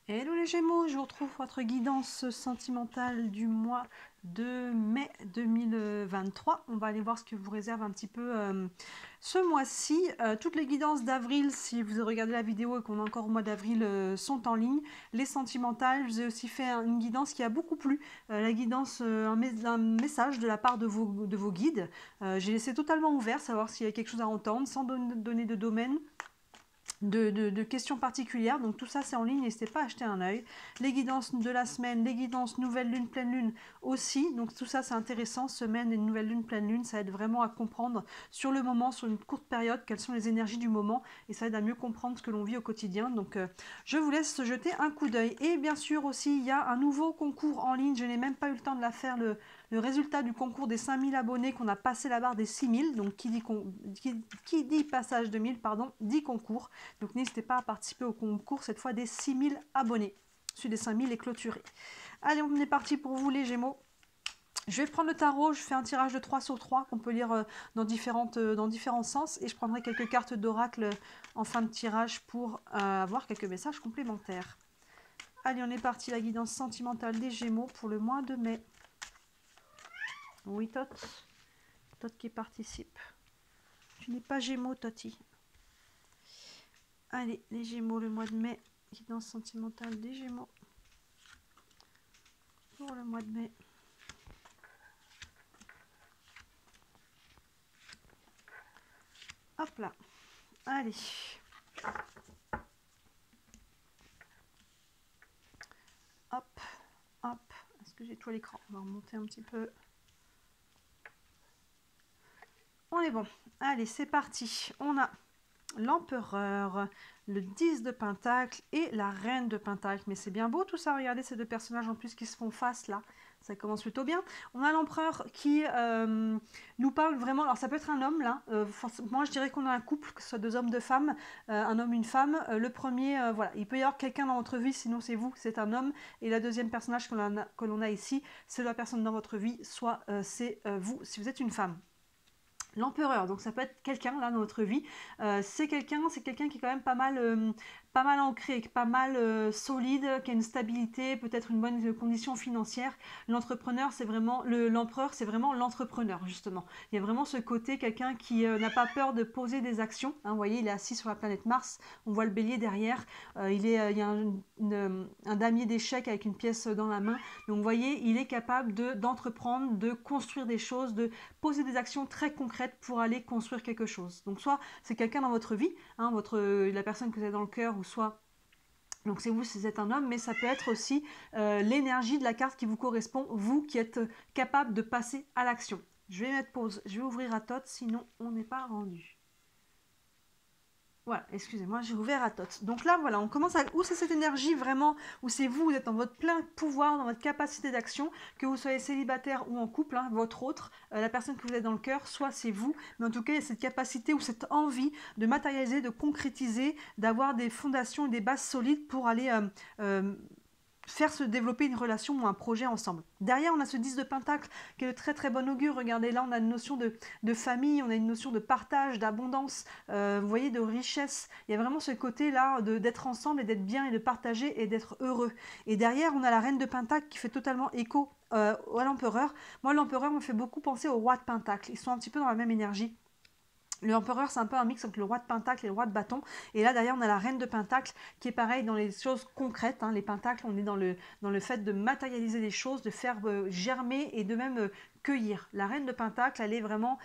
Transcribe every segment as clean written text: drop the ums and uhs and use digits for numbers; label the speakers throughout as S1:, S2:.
S1: Hello les Gémeaux, je vous retrouve votre guidance sentimentale du mois de mai 2023. On va aller voir ce que vous réserve un petit peu ce mois-ci. Toutes les guidances d'avril, si vous regardez la vidéo et qu'on est encore au mois d'avril, sont en ligne. Les sentimentales, je vous ai aussi fait une guidance qui a beaucoup plu. La guidance, un message de la part de vos guides. J'ai laissé totalement ouvert, savoir s'il y a quelque chose à entendre, sans donner de domaine. De questions particulières, donc tout ça c'est en ligne, n'hésitez pas à jeter un œil. Les guidances de la semaine, les guidances nouvelle lune, pleine lune aussi, donc tout ça c'est intéressant, semaine et nouvelle lune, pleine lune, ça aide vraiment à comprendre sur le moment, sur une courte période, quelles sont les énergies du moment, et ça aide à mieux comprendre ce que l'on vit au quotidien, donc je vous laisse jeter un coup d'œil. Et bien sûr aussi, il y a un nouveau concours en ligne, je n'ai même pas eu le temps de la faire, le résultat du concours des 5000 abonnés, qu'on a passé la barre des 6000, donc qui dit passage de 1000, pardon, dit concours. Donc n'hésitez pas à participer au concours, cette fois des 6000 abonnés. Celui des 5000 est clôturé. Allez, on est parti pour vous les Gémeaux. Je vais prendre le tarot, je fais un tirage de 3 sur 3 qu'on peut lire dans différents sens. Et je prendrai quelques cartes d'oracle en fin de tirage pour avoir quelques messages complémentaires. Allez, on est parti, la guidance sentimentale des Gémeaux pour le mois de mai. Oui, Tot. Tot qui participe. Tu n'es pas Gémeaux, Toti. Allez, les Gémeaux, le mois de mai. Guidance sentimentale des Gémeaux. Pour le mois de mai. Hop là. Allez. Hop, hop. Est-ce que j'ai tout à l'écran? On va remonter un petit peu. On est bon. Allez, c'est parti. On a l'empereur, le 10 de Pentacle et la reine de Pentacle. Mais c'est bien beau tout ça, regardez ces deux personnages en plus qui se font face là. Ça commence plutôt bien. On a l'empereur qui nous parle vraiment, alors ça peut être un homme là, moi je dirais qu'on a un couple, que ce soit deux hommes, deux femmes, un homme, une femme. Le premier, voilà, il peut y avoir quelqu'un dans votre vie, sinon c'est vous, c'est un homme. Et la deuxième personnage que l'on a ici, c'est la personne dans votre vie, soit c'est vous, si vous êtes une femme. L'empereur, donc ça peut être quelqu'un là dans notre vie, c'est quelqu'un qui est quand même pas mal ancré, pas mal solide, qui a une stabilité, peut-être une bonne condition financière. L'entrepreneur, c'est vraiment l'empereur, c'est vraiment l'entrepreneur justement. Il y a vraiment ce côté, quelqu'un qui n'a pas peur de poser des actions. Hein, vous voyez, il est assis sur la planète Mars, on voit le bélier derrière, il y a un damier d'échecs avec une pièce dans la main. Donc vous voyez, il est capable d'entreprendre, de construire des choses, de poser des actions très concrètes pour aller construire quelque chose. Donc soit c'est quelqu'un dans votre vie, hein, la personne que vous avez dans le cœur, ou soit donc c'est vous si vous êtes un homme, mais ça peut être aussi l'énergie de la carte qui vous correspond, vous qui êtes capable de passer à l'action. Je vais mettre pause, je vais ouvrir à Tot, sinon on n'est pas rendu. Voilà, excusez-moi, j'ai ouvert à Tot. Donc là, voilà, on commence à... Où c'est cette énergie vraiment, où c'est vous, vous êtes dans votre plein pouvoir, dans votre capacité d'action, que vous soyez célibataire ou en couple, hein, votre autre, la personne que vous êtes dans le cœur, soit c'est vous, mais en tout cas, il y a cette capacité ou cette envie de matérialiser, de concrétiser, d'avoir des fondations et des bases solides pour aller faire se développer une relation ou un projet ensemble. Derrière, on a ce 10 de Pentacle qui est de très très bon augure. Regardez, là, on a une notion de famille, on a une notion de partage, d'abondance, vous voyez, de richesse. Il y a vraiment ce côté-là d'être ensemble et d'être bien et de partager et d'être heureux. Et derrière, on a la reine de Pentacle qui fait totalement écho à l'empereur. Moi, l'empereur me fait beaucoup penser au roi de Pentacle. Ils sont un petit peu dans la même énergie. L'empereur, c'est un peu un mix entre le roi de Pentacle et le roi de bâton. Et là, derrière, on a la reine de Pentacle qui est pareil dans les choses concrètes. Hein. Les Pentacles, on est dans le fait de matérialiser les choses, de faire germer et de même cueillir. La reine de Pentacle, elle est vraiment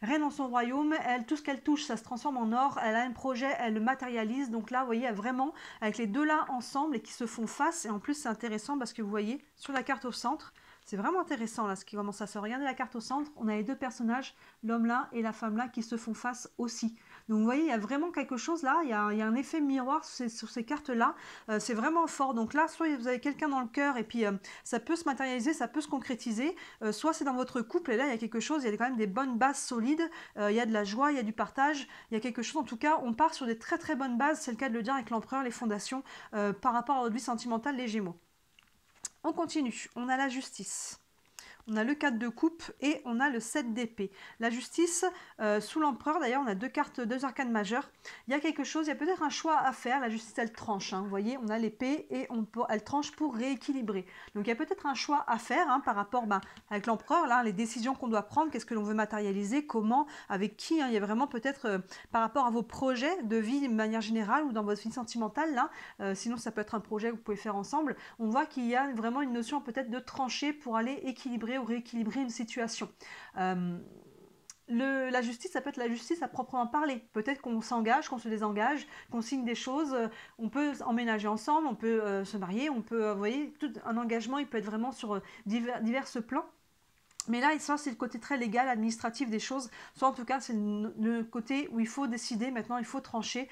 S1: reine dans son royaume. Elle, tout ce qu'elle touche, ça se transforme en or. Elle a un projet, elle le matérialise. Donc là, vous voyez, elle vraiment, avec les deux là ensemble et qui se font face. Et en plus, c'est intéressant parce que vous voyez, sur la carte au centre, c'est vraiment intéressant là ce qui commence à se regarder la carte au centre. On a les deux personnages, l'homme là et la femme là, qui se font face aussi. Donc vous voyez, il y a vraiment quelque chose là, il y a un effet miroir sur ces cartes là. C'est vraiment fort. Donc là, soit vous avez quelqu'un dans le cœur et puis ça peut se matérialiser, ça peut se concrétiser. Soit c'est dans votre couple et là il y a quelque chose, il y a quand même des bonnes bases solides. Il y a de la joie, il y a du partage, il y a quelque chose. En tout cas, on part sur des très très bonnes bases. C'est le cas de le dire avec l'empereur, les fondations par rapport à votre vie sentimentale, les Gémeaux. On continue, on a la justice. on a le 4 de coupe et on a le 7 d'épée. La justice, sous l'empereur, d'ailleurs, on a deux cartes, deux arcanes majeures. Il y a quelque chose, il y a peut-être un choix à faire. La justice, elle tranche. Hein. Vous voyez, on a l'épée et elle tranche pour rééquilibrer. Donc, il y a peut-être un choix à faire hein, par rapport, avec l'empereur, là, les décisions qu'on doit prendre, qu'est-ce que l'on veut matérialiser, comment, avec qui. Hein. Il y a vraiment peut-être, par rapport à vos projets de vie de manière générale ou dans votre vie sentimentale, là, sinon ça peut être un projet que vous pouvez faire ensemble, on voit qu'il y a vraiment une notion peut-être de trancher pour aller équilibrer ou rééquilibrer une situation. La justice, ça peut être la justice à proprement parler. Peut-être qu'on s'engage, qu'on se désengage, qu'on signe des choses, on peut emménager ensemble, on peut se marier, on peut, vous voyez, tout un engagement, il peut être vraiment sur divers plans. Mais là, ça, c'est le côté très légal, administratif des choses. Soit en tout cas, c'est le côté où il faut décider, maintenant il faut trancher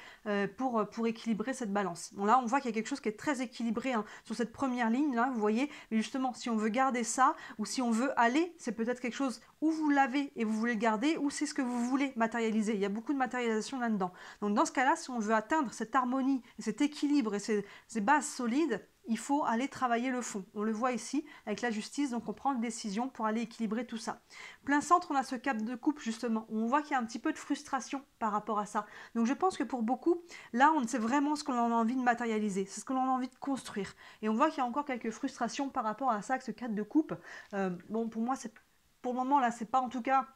S1: pour équilibrer cette balance. Bon là, on voit qu'il y a quelque chose qui est très équilibré hein, sur cette première ligne, là, vous voyez. Mais justement, si on veut garder ça, ou si on veut aller, c'est peut-être quelque chose où vous l'avez et vous voulez le garder, ou c'est ce que vous voulez matérialiser. Il y a beaucoup de matérialisation là-dedans. Donc dans ce cas-là, si on veut atteindre cette harmonie, cet équilibre et ces bases solides, il faut aller travailler le fond. On le voit ici avec la justice, donc on prend une décision pour aller équilibrer tout ça. Plein centre, on a ce cap de coupe justement, où on voit qu'il y a un petit peu de frustration par rapport à ça. Donc je pense que pour beaucoup, là on sait vraiment ce qu'on a envie de matérialiser, c'est ce qu'on a envie de construire. Et on voit qu'il y a encore quelques frustrations par rapport à ça, avec ce cap de coupe. Bon, pour moi, pour le moment là, c'est pas en tout cas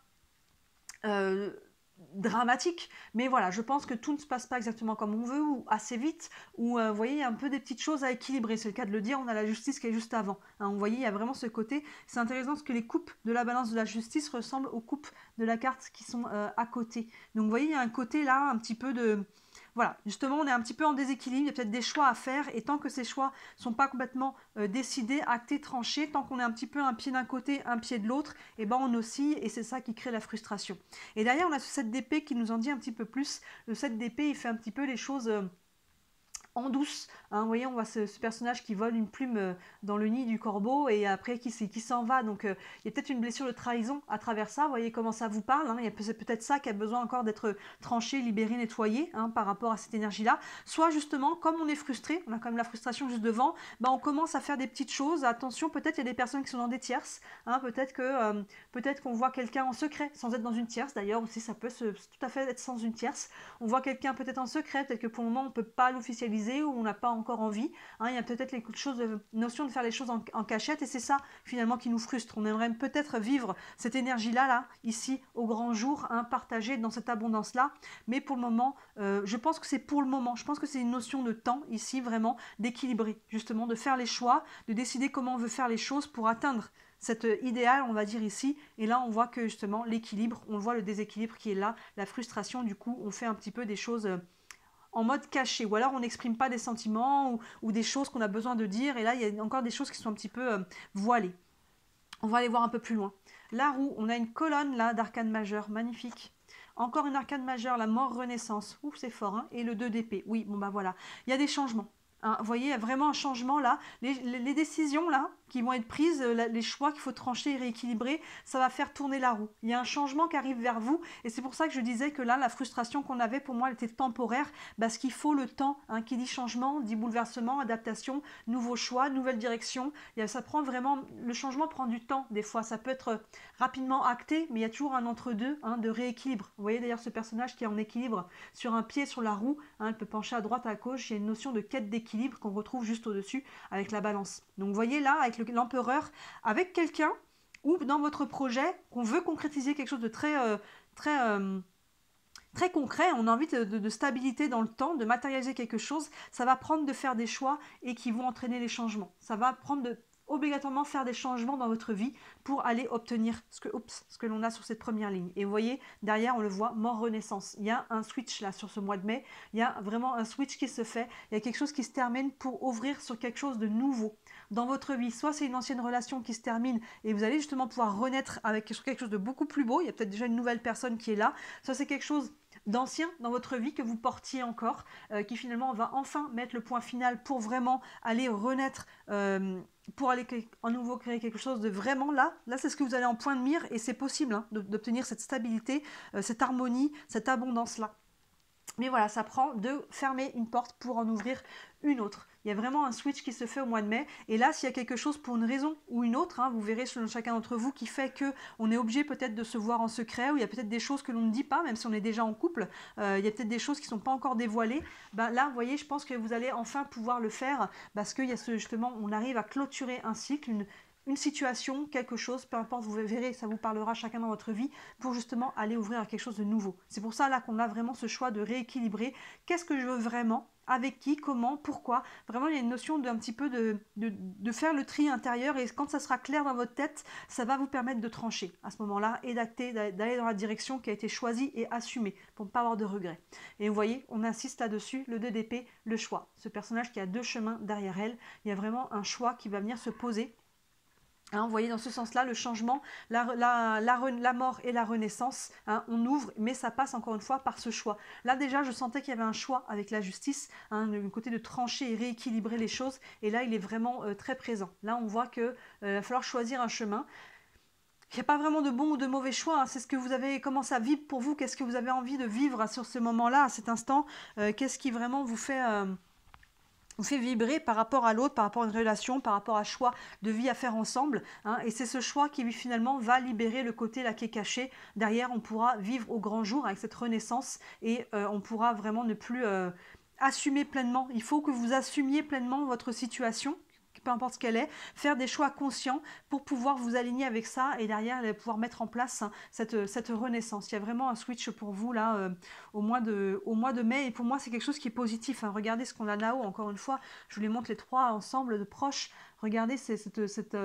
S1: dramatique, mais voilà, je pense que tout ne se passe pas exactement comme on veut ou assez vite, ou vous voyez, il y a un peu des petites choses à équilibrer, c'est le cas de le dire, on a la justice qui est juste avant, hein, vous voyez, il y a vraiment ce côté, c'est intéressant parce que les coupes de la balance de la justice ressemblent aux coupes de la carte qui sont à côté, donc vous voyez, il y a un côté là, un petit peu de... Voilà, justement, on est un petit peu en déséquilibre, il y a peut-être des choix à faire, et tant que ces choix ne sont pas complètement décidés, actés, tranchés, tant qu'on est un petit peu un pied d'un côté, un pied de l'autre, et ben on oscille, et c'est ça qui crée la frustration. Et derrière, on a ce 7 d'épée qui nous en dit un petit peu plus. Le 7 d'épée, il fait un petit peu les choses... en douce, hein, vous voyez, on voit ce personnage qui vole une plume dans le nid du corbeau et après qui s'en va, donc il y a peut-être une blessure de trahison à travers ça, vous voyez comment ça vous parle, hein, c'est peut-être ça qui a besoin encore d'être tranché, libéré, nettoyé hein, par rapport à cette énergie-là, soit justement, comme on est frustré, on a quand même la frustration juste devant, on commence à faire des petites choses, attention, peut-être il y a des personnes qui sont dans des tierces, hein, peut-être qu'on voit quelqu'un en secret, sans être dans une tierce, d'ailleurs aussi ça peut tout à fait être sans une tierce, on voit quelqu'un peut-être en secret, peut-être que pour le moment on ne peut pas l'officialiser, ou on n'a pas encore envie. Hein, il y a peut-être les notion de faire les choses en cachette et c'est ça finalement qui nous frustre. On aimerait peut-être vivre cette énergie-là, là, ici, au grand jour, hein, partagée dans cette abondance-là. Mais pour le moment, je pense que c'est pour le moment. Je pense que c'est une notion de temps ici, vraiment, d'équilibrer, justement, de faire les choix, de décider comment on veut faire les choses pour atteindre cet idéal, on va dire ici, et là on voit que justement l'équilibre, on voit le déséquilibre qui est là, la frustration, du coup on fait un petit peu des choses en mode caché, ou alors on n'exprime pas des sentiments ou des choses qu'on a besoin de dire, et là il y a encore des choses qui sont un petit peu voilées. On va aller voir un peu plus loin. La roue, on a une colonne là d'arcane majeur, magnifique. Encore une arcane majeure, la mort renaissance, ouf c'est fort, hein, et le 2 d'épée, oui, bon bah voilà, il y a des changements. Hein, vous voyez, il y a vraiment un changement là, les décisions là, qui vont être prises, les choix qu'il faut trancher et rééquilibrer, ça va faire tourner la roue. Il y a un changement qui arrive vers vous et c'est pour ça que je disais que là, la frustration qu'on avait, pour moi, elle était temporaire parce qu'il faut le temps. Hein, qui dit changement, dit bouleversement, adaptation, nouveau choix, nouvelle direction. Ça prend vraiment, le changement prend du temps des fois. Ça peut être rapidement acté, mais il y a toujours un entre-deux hein, de rééquilibre. Vous voyez d'ailleurs ce personnage qui est en équilibre sur un pied sur la roue, hein, elle peut pencher à droite, à gauche. Il y a une notion de quête d'équilibre qu'on retrouve juste au-dessus avec la balance. Donc vous voyez là, avec l'empereur, avec quelqu'un ou dans votre projet qu'on veut concrétiser quelque chose de très concret, on a envie de stabilité dans le temps, de matérialiser quelque chose, ça va prendre de faire des choix et qui vont entraîner les changements. Ça va prendre de obligatoirement faire des changements dans votre vie pour aller obtenir ce que l'on a sur cette première ligne. Et vous voyez, derrière, on le voit, mort renaissance. Il y a un switch là sur ce mois de mai, il y a vraiment un switch qui se fait, il y a quelque chose qui se termine pour ouvrir sur quelque chose de nouveau dans votre vie. Soit c'est une ancienne relation qui se termine et vous allez justement pouvoir renaître sur quelque chose de beaucoup plus beau, il y a peut-être déjà une nouvelle personne qui est là, soit c'est quelque chose d'ancien dans votre vie que vous portiez encore, qui finalement va enfin mettre le point final pour vraiment aller renaître, pour aller à nouveau créer quelque chose de vraiment là c'est ce que vous allez en point de mire et c'est possible hein, d'obtenir cette stabilité, cette harmonie, cette abondance là. Mais voilà, ça prend de fermer une porte pour en ouvrir une autre. Il y a vraiment un switch qui se fait au mois de mai. Et là, s'il y a quelque chose pour une raison ou une autre, hein, vous verrez selon chacun d'entre vous, qui fait qu'on est obligé peut-être de se voir en secret, ou il y a peut-être des choses que l'on ne dit pas, même si on est déjà en couple, il y a peut-être des choses qui ne sont pas encore dévoilées. Ben, là, vous voyez, je pense que vous allez enfin pouvoir le faire, parce qu'il y a justement, on arrive à clôturer un cycle, une situation, quelque chose, peu importe, vous verrez, ça vous parlera chacun dans votre vie, pour justement aller ouvrir à quelque chose de nouveau. C'est pour ça là qu'on a vraiment ce choix de rééquilibrer. Qu'est-ce que je veux vraiment ? Avec qui, comment, pourquoi. Vraiment, il y a une notion d'un petit peu de faire le tri intérieur, et quand ça sera clair dans votre tête, ça va vous permettre de trancher à ce moment-là et d'acter, d'aller dans la direction qui a été choisie et assumée pour ne pas avoir de regrets. Et vous voyez, on insiste là-dessus, le 2 d'épée, le choix. Ce personnage qui a deux chemins derrière elle, il y a vraiment un choix qui va venir se poser. Hein, vous voyez, dans ce sens-là, le changement, la mort et la renaissance, hein, on ouvre, mais ça passe encore une fois par ce choix. Là déjà, je sentais qu'il y avait un choix avec la justice, hein, le côté de trancher et rééquilibrer les choses, et là, il est vraiment très présent. Là, on voit qu'il va falloir choisir un chemin. Il n'y a pas vraiment de bon ou de mauvais choix, hein. C'est ce que vous avez commencé à vivre pour vous, qu'est-ce que vous avez envie de vivre sur ce moment-là, à cet instant, qu'est-ce qui vraiment vous fait vibrer par rapport à l'autre, par rapport à une relation, par rapport à un choix de vie à faire ensemble, hein, et c'est ce choix qui finalement va libérer le côté là qui est caché. Derrière, on pourra vivre au grand jour avec cette renaissance, et on pourra vraiment ne plus assumer pleinement. Il faut que vous assumiez pleinement votre situation, peu importe ce qu'elle est, faire des choix conscients pour pouvoir vous aligner avec ça, et derrière pouvoir mettre en place, hein, cette renaissance. Il y a vraiment un switch pour vous là au mois de mai, et pour moi c'est quelque chose qui est positif, hein. Regardez ce qu'on a là-haut, encore une fois, je vous les montre les trois ensemble de proches. Regardez cette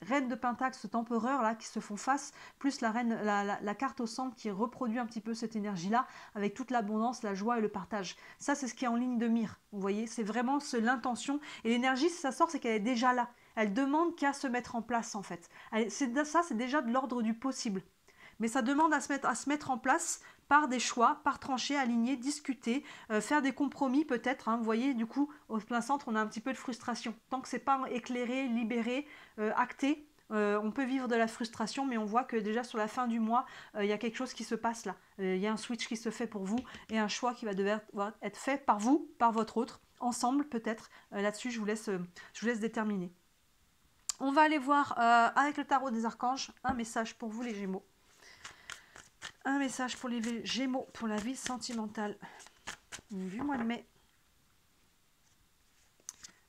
S1: reine de Pentacle, cet empereur là qui se font face, plus la reine, la carte au centre qui reproduit un petit peu cette énergie là, avec toute l'abondance, la joie et le partage. Ça, c'est ce qui est en ligne de mire, vous voyez, c'est vraiment l'intention, et l'énergie, si ça sort, c'est qu'elle est déjà là, elle demande qu'à se mettre en place en fait. Ça, c'est déjà de l'ordre du possible, mais ça demande à se mettre en place par des choix, par trancher, aligner, discuter, faire des compromis peut-être, hein. Vous voyez, du coup, au plein centre, on a un petit peu de frustration. Tant que c'est pas éclairé, libéré, acté, on peut vivre de la frustration, mais on voit que déjà sur la fin du mois, il y a quelque chose qui se passe là. Il y a un switch qui se fait pour vous, et un choix qui va devoir être fait par vous, par votre autre, ensemble peut-être. Là-dessus, je vous laisse déterminer. On va aller voir avec le tarot des archanges, un message pour vous les Gémeaux. Un message pour les Gémeaux, pour la vie sentimentale du mois de mai.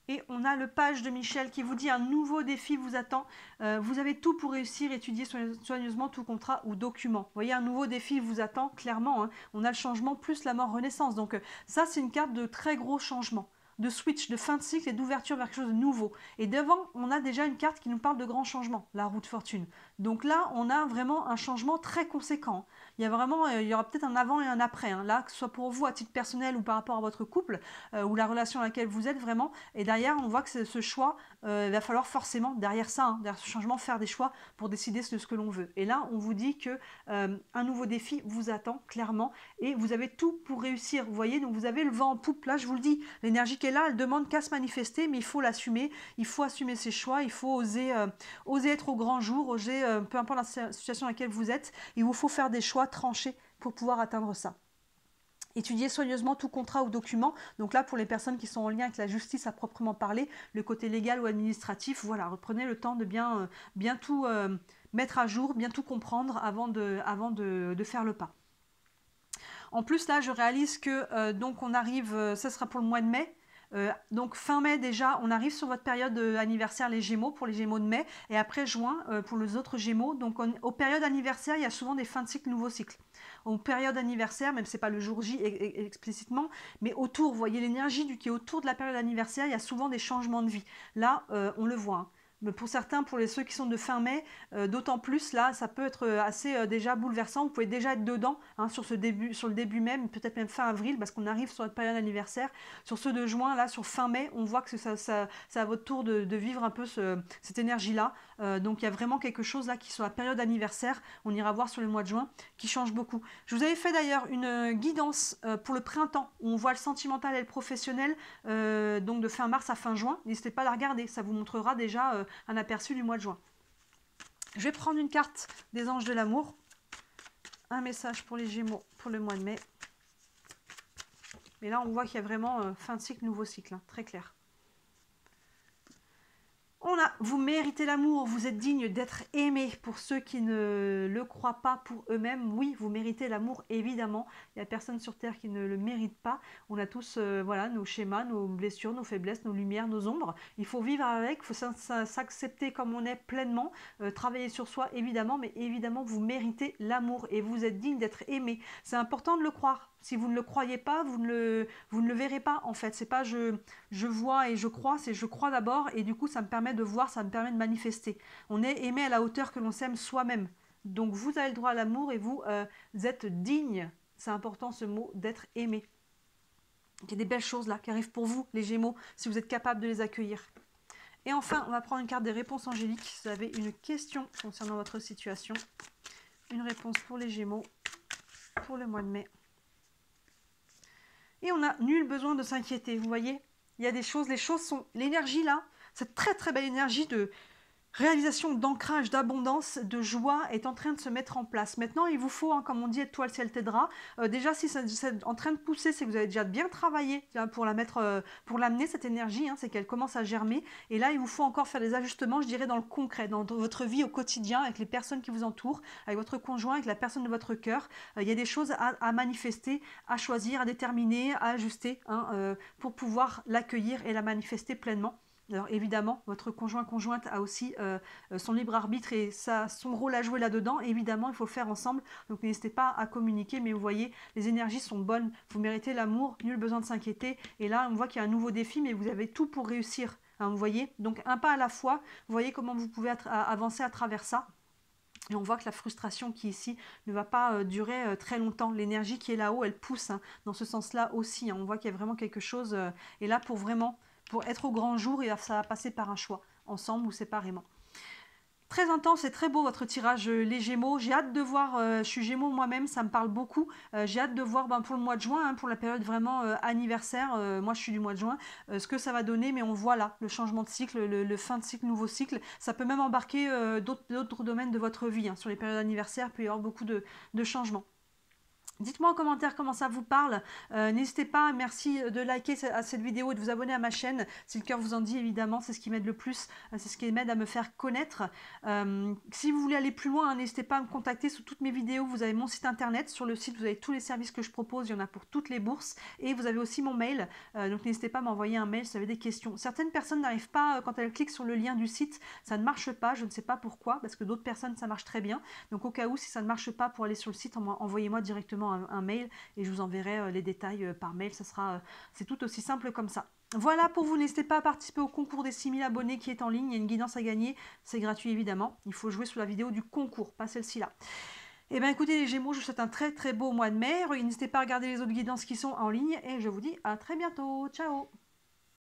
S1: Et on a le page de Michel qui vous dit un nouveau défi vous attend. Vous avez tout pour réussir, étudier soigneusement tout contrat ou document. Vous voyez, un nouveau défi vous attend, clairement, hein. On a le changement plus la mort renaissance. Donc ça, c'est une carte de très gros changement, de switch, de fin de cycle et d'ouverture vers quelque chose de nouveau. Et devant, on a déjà une carte qui nous parle de grands changements, la roue de fortune. Donc là, on a vraiment un changement très conséquent. Il y aura peut-être un avant et un après, hein, là, que ce soit pour vous à titre personnel ou par rapport à votre couple, ou la relation à laquelle vous êtes vraiment. Et derrière, on voit que ce choix, il va falloir forcément, derrière ça, hein, derrière ce changement, faire des choix pour décider de ce que l'on veut. Et là, on vous dit que un nouveau défi vous attend, clairement, et vous avez tout pour réussir. Vous voyez, donc vous avez le vent en poupe, là, je vous le dis, l'énergie qui est là, elle demande qu'à se manifester, mais il faut l'assumer, il faut assumer ses choix, il faut oser être au grand jour, oser, peu importe la situation dans laquelle vous êtes, il vous faut faire des choix tranchés pour pouvoir atteindre ça. Étudier soigneusement tout contrat ou document. Donc là, pour les personnes qui sont en lien avec la justice à proprement parler, le côté légal ou administratif, voilà, reprenez le temps de bien tout mettre à jour, bien tout comprendre avant de faire le pas. En plus, là, je réalise que donc on arrive, ça sera pour le mois de mai. Donc fin mai déjà, on arrive sur votre période anniversaire les Gémeaux, pour les Gémeaux de mai, et après juin pour les autres Gémeaux. Donc aux périodes anniversaires, il y a souvent des fins de cycle, nouveaux cycles. Aux périodes anniversaires, même si ce n'est pas le jour J explicitement, mais autour, vous voyez l'énergie qui est autour de la période anniversaire, il y a souvent des changements de vie. Là, on le voit, hein. Mais pour certains, pour ceux qui sont de fin mai, d'autant plus, là, ça peut être assez déjà bouleversant. Vous pouvez déjà être dedans, hein, sur le début même, peut-être même fin avril, parce qu'on arrive sur notre période anniversaire. Sur ceux de juin, là, sur fin mai, on voit que ça à votre tour de vivre un peu cette énergie-là. Donc, il y a vraiment quelque chose là qui, sur la période anniversaire, on ira voir sur le mois de juin, qui change beaucoup. Je vous avais fait d'ailleurs une guidance pour le printemps, où on voit le sentimental et le professionnel, donc de fin mars à fin juin. N'hésitez pas à la regarder, ça vous montrera déjà un aperçu du mois de juin. Je vais prendre une carte des anges de l'amour. Un message pour les Gémeaux pour le mois de mai. Mais là, on voit qu'il y a vraiment fin de cycle, nouveau cycle, hein, très clair. On a, vous méritez l'amour, vous êtes digne d'être aimé. Pour ceux qui ne le croient pas pour eux-mêmes, oui, vous méritez l'amour, évidemment. Il n'y a personne sur Terre qui ne le mérite pas. On a tous voilà, nos schémas, nos blessures, nos faiblesses, nos lumières, nos ombres. Il faut vivre avec, il faut s'accepter comme on est pleinement, travailler sur soi, évidemment, mais évidemment, vous méritez l'amour et vous êtes digne d'être aimé. C'est important de le croire. Si vous ne le croyez pas, vous ne le verrez pas, en fait. C'est pas je vois et je crois, c'est je crois d'abord et du coup ça me permet de voir, ça me permet de manifester. On est aimé à la hauteur que l'on s'aime soi-même. Donc vous avez le droit à l'amour et vous êtes digne, c'est important ce mot, d'être aimé. Il y a des belles choses là qui arrivent pour vous, les Gémeaux, si vous êtes capable de les accueillir. Et enfin, on va prendre une carte des réponses angéliques. Si vous avez une question concernant votre situation, une réponse pour les Gémeaux pour le mois de mai. Et on n'a nul besoin de s'inquiéter, vous voyez. Il y a des choses, les choses sont... L'énergie là, cette très très belle énergie de réalisation, d'ancrage, d'abondance, de joie est en train de se mettre en place. Maintenant, il vous faut, hein, comme on dit, étoile, ciel t'aidera. Déjà, si c'est en train de pousser, c'est que vous avez déjà bien travaillé pour la mettre, pour l'amener, cette énergie, hein, c'est qu'elle commence à germer. Et là, il vous faut encore faire des ajustements, je dirais, dans le concret, dans votre vie au quotidien, avec les personnes qui vous entourent, avec votre conjoint, avec la personne de votre cœur. Il y a des choses à manifester, à choisir, à déterminer, à ajuster, hein, pour pouvoir l'accueillir et la manifester pleinement. Alors évidemment, votre conjointe a aussi son libre arbitre et son rôle à jouer là-dedans. Évidemment, il faut le faire ensemble. Donc n'hésitez pas à communiquer, mais vous voyez, les énergies sont bonnes. Vous méritez l'amour, nul besoin de s'inquiéter. Et là, on voit qu'il y a un nouveau défi, mais vous avez tout pour réussir. Hein, vous voyez, donc un pas à la fois. Vous voyez comment vous pouvez avancer à travers ça. Et on voit que la frustration qui est ici ne va pas durer très longtemps. L'énergie qui est là-haut, elle pousse, hein, dans ce sens-là aussi. Hein. On voit qu'il y a vraiment quelque chose. Et là, pour être au grand jour, et ça va passer par un choix, ensemble ou séparément. Très intense et très beau votre tirage, les Gémeaux. J'ai hâte de voir, je suis Gémeaux moi-même, ça me parle beaucoup. J'ai hâte de voir pour le mois de juin, hein, pour la période vraiment anniversaire, moi je suis du mois de juin, ce que ça va donner. Mais on voit là le changement de cycle, le fin de cycle, nouveau cycle. Ça peut même embarquer d'autres domaines de votre vie. Hein. Sur les périodes anniversaires, il peut y avoir beaucoup de changements. Dites-moi en commentaire comment ça vous parle. N'hésitez pas, merci de liker cette vidéo et de vous abonner à ma chaîne. Si le cœur vous en dit, évidemment, c'est ce qui m'aide le plus. C'est ce qui m'aide à me faire connaître. Si vous voulez aller plus loin, hein, n'hésitez pas à me contacter sous toutes mes vidéos. Vous avez mon site internet. Sur le site, vous avez tous les services que je propose. Il y en a pour toutes les bourses. Et vous avez aussi mon mail. Donc n'hésitez pas à m'envoyer un mail si vous avez des questions. Certaines personnes n'arrivent pas, quand elles cliquent sur le lien du site, ça ne marche pas. Je ne sais pas pourquoi, parce que d'autres personnes, ça marche très bien. Donc au cas où, si ça ne marche pas pour aller sur le site, envoyez-moi directement un mail et je vous enverrai les détails par mail. C'est tout aussi simple comme ça. Voilà pour vous, n'hésitez pas à participer au concours des 6000 abonnés qui est en ligne. Il y a une guidance à gagner, c'est gratuit évidemment. Il faut jouer sur la vidéo du concours, pas celle-ci-là. Et bien écoutez les Gémeaux, je vous souhaite un très très beau mois de mai. N'hésitez pas à regarder les autres guidances qui sont en ligne et je vous dis à très bientôt. Ciao!